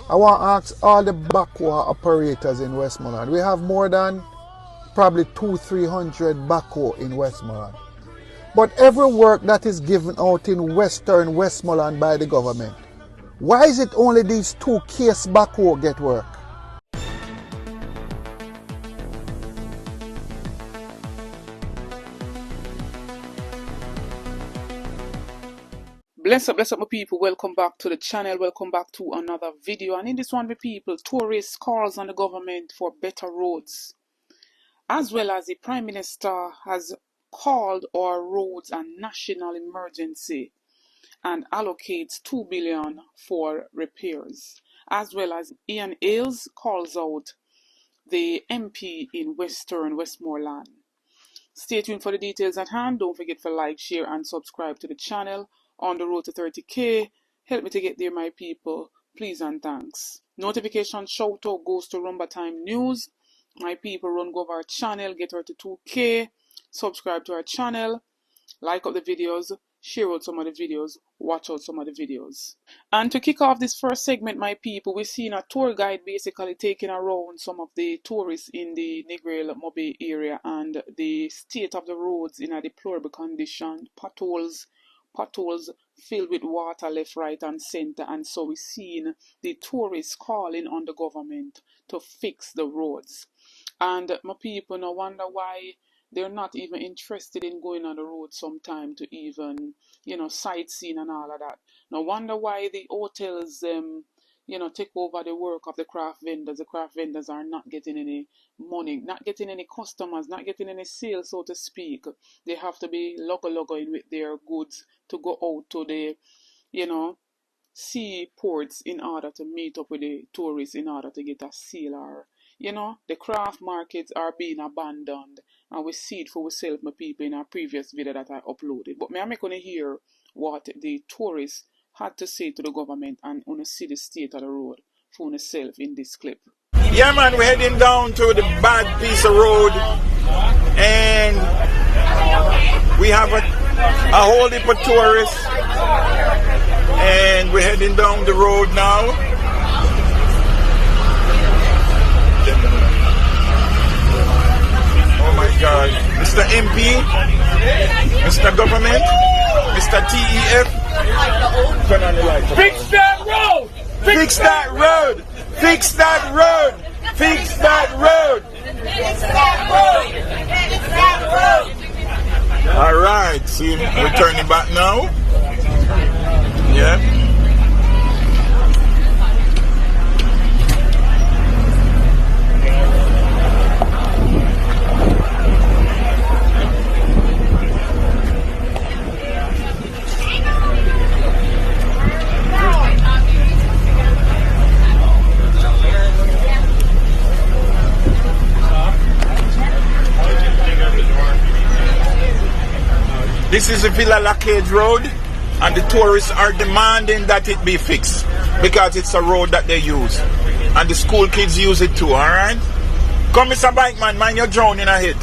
I want to ask all the backhoe operators in Westmoreland. We have more than probably 200-300 backhoe in Westmoreland. But every work that is given out in Western Westmoreland by the government, why is it only these 2 case backhoe get work? Bless up my people, welcome back to the channel, welcome back to another video. And in this one, my people, tourists calls on the government for better roads, as well as the Prime Minister has called our roads a national emergency and allocates 2 billion for repairs, as well as Ian Ailes calls out the MP in Western Westmoreland. Stay tuned for the details at hand. Don't forget to like, share and subscribe to the channel. On the road to 30k, help me to get there, my people, please and thanks. Notification shout out goes to Rumba Time News. My people, run go over our channel, get her to 2k, subscribe to our channel, like up the videos, share out some of the videos, watch out some of the videos. And to kick off this first segment, my people, we're seeing a tour guide basically taking around some of the tourists in the Negril Mobe area, and the state of the roads in a deplorable condition. Potholes filled with water left, right and center, and so we're seeing the tourists calling on the government to fix the roads. And my people, no wonder why they're not even interested in going on the road sometime to even, sightseeing and all of that. No wonder why the hotels, take over the work of the craft vendors. The craft vendors are not getting any money, not getting any customers, not getting any sales, so to speak. They have to be logo-logoing with their goods to go out to the, seaports in order to meet up with the tourists in order to get a sale. Or, the craft markets are being abandoned, and we see it for ourselves, my people, in our previous video that I uploaded. But I'm going to hear what the tourists had to say to the government and on see the state of the road for yourself in this clip. Yeah, man, we're heading down to the bad piece of road, and we have a whole heap of tourists, and we're heading down the road now. Oh my God, Mr. MP, Mr. Government, Mr. TEF, turn on the light. Fix that road! Fix that road! Fix that road! Fix that road! Fix that road! Fix that road! All right, see, we're turning back now. Yeah. This is the Villa Lacage Road, and the tourists are demanding that it be fixed because it's a road that they use, and the school kids use it too. All right, come, Mr. Bikeman, man, you're drowning ahead.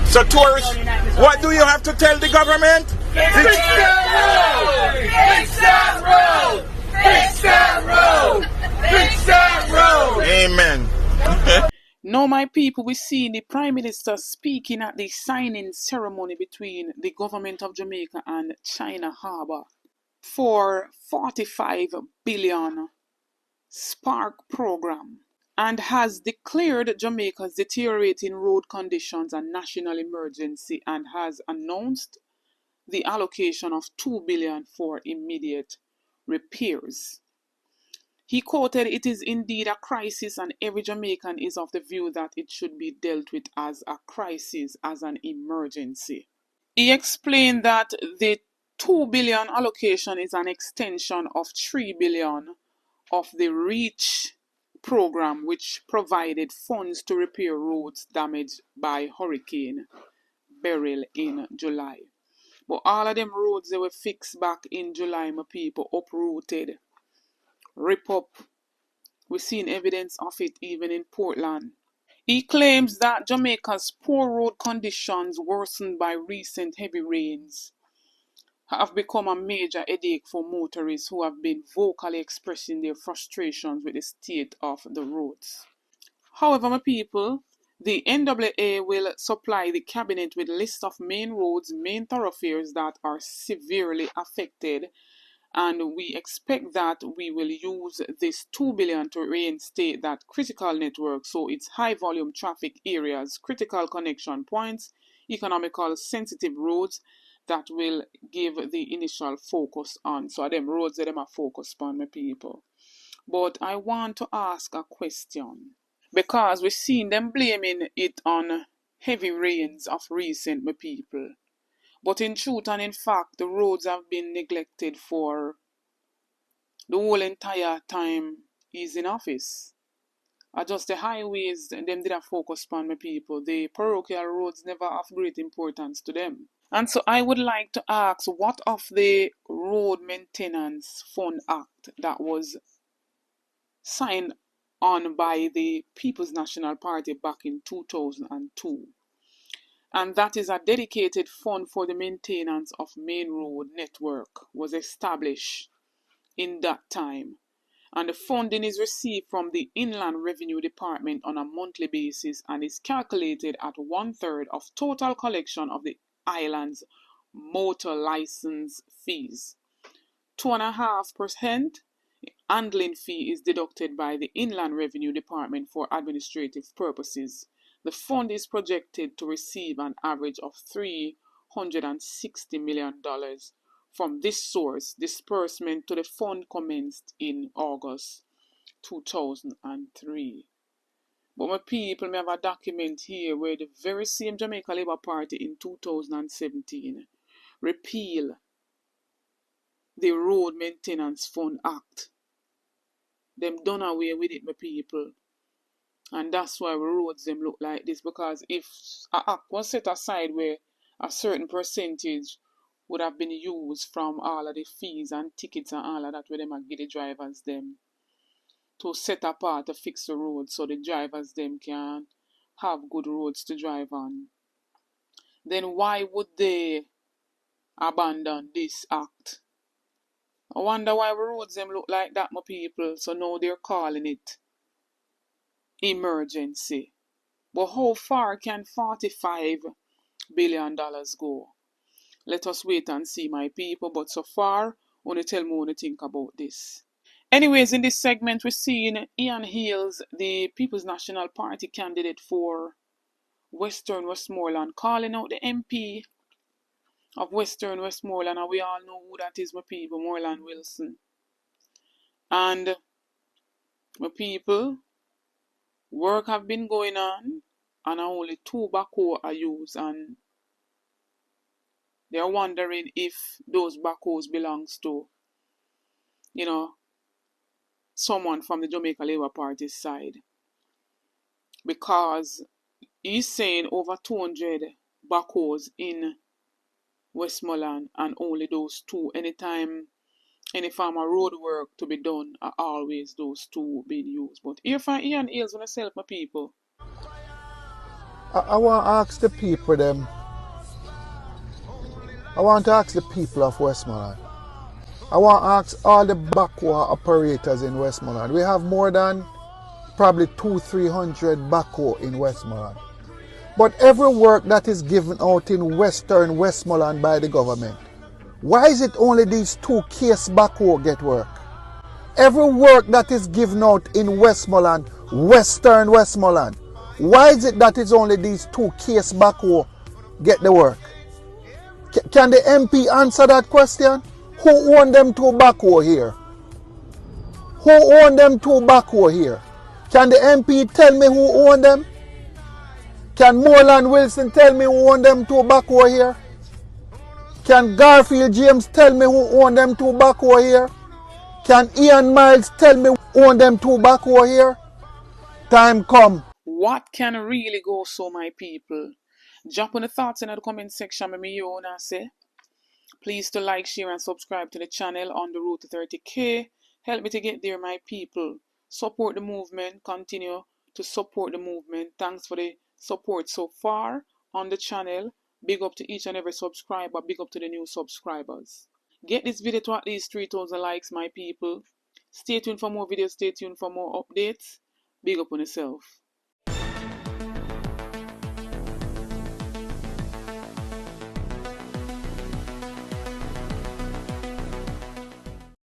So tourists, what do you have to tell the government? Fix that road! Fix that road! Fix that road! Fix that road! Amen. Now, my people, we see the Prime Minister speaking at the signing ceremony between the government of Jamaica and China Harbour for 45 billion Spark program, and has declared Jamaica's deteriorating road conditions a national emergency, and has announced the allocation of 2 billion for immediate repairs. He quoted, "It is indeed a crisis, and every Jamaican is of the view that it should be dealt with as a crisis, as an emergency." He explained that the 2 billion allocation is an extension of 3 billion of the REACH program, which provided funds to repair roads damaged by Hurricane Burchell in July. But all of them roads, they were fixed back in July, my people, uprooted, rip up. We're seeing evidence of it even in Portland. He claims that Jamaica's poor road conditions worsened by recent heavy rains have become a major headache for motorists who have been vocally expressing their frustrations with the state of the roads. However, my people, the NAA will supply the cabinet with a list of main roads, main thoroughfares that are severely affected, and we expect that we will use this $2 billion to reinstate that critical network, so it's high volume traffic areas, critical connection points, economical sensitive roads that will give the initial focus on. So them roads that them are focused on, my people. But I want to ask a question, because we've seen them blaming it on heavy rains of recent, my people. But in truth and in fact, the roads have been neglected for the whole entire time he's in office. Just the highways, them did a focus on, my people. The parochial roads never of great importance to them. And so I would like to ask, what of the Road Maintenance Fund Act that was signed on by the People's National Party back in 2002? And that is a dedicated fund for the maintenance of main road network was established in that time. And the funding is received from the Inland Revenue Department on a monthly basis and is calculated at 1/3 of total collection of the island's motor license fees. 2.5% handling fee is deducted by the Inland Revenue Department for administrative purposes. The fund is projected to receive an average of $360 million. From this source, disbursement to the fund commenced in August 2003. But my people, may have a document here where the very same Jamaica Labour Party in 2017 repeal the Road Maintenance Fund Act. Them done away with it, my people. And that's why roads them look like this, because if an act was set aside where a certain percentage would have been used from all of the fees and tickets and all of that, where them give the drivers them to set apart to fix the roads so the drivers them can have good roads to drive on, then why would they abandon this act? I wonder why roads them look like that, my people. So now they're calling it emergency. But how far can $45 billion go? Let us wait and see, my people. But so far, only tell me what you think about this. Anyways, in this segment, we're seeing Ian Hills, the People's National Party candidate for Western Westmoreland, calling out the MP of Western Westmoreland, and we all know who that is, my people, Moreland Wilson. And my people, work have been going on, and only 2 backhoe are used, and they're wondering if those backhoes belongs to, someone from the Jamaica Labour Party side. Because he's saying over 200 backhoes in Westmoreland, and only those 2. Anytime any farmer road work to be done, are always those 2 being used. But here for Ian Hills, when I help my people. I want to ask the people them. I want to ask the people of Westmoreland. I want to ask all the backhoe operators in Westmoreland. We have more than probably 200-300 backhoe in Westmoreland. But every work that is given out in Western Westmoreland by the government, why is it only these 2 case backhoe get work? Every work that is given out in Westmoreland, Western Westmoreland, why is it that it's only these 2 case backhoe get the work? Can the MP answer that question? Who own them 2 backhoe here? Who own them 2 backhoe here? Can the MP tell me who own them? Can Moreland Wilson tell me who own them 2 backhoe here? Can Garfield James tell me who own them 2 backhoe here? Can Ian Miles tell me who own them 2 backhoe here? Time come. What can really go so, my people? Drop on the thoughts in the comment section. Let me hear what I say. Please to like, share, and subscribe to the channel on the road to 30K. Help me to get there, my people. Support the movement. Continue to support the movement. Thanks for the support so far on the channel. Big up to each and every subscriber. Big up to the new subscribers. Get this video to at least 3,000 likes, my people. Stay tuned for more videos. Stay tuned for more updates. Big up on yourself.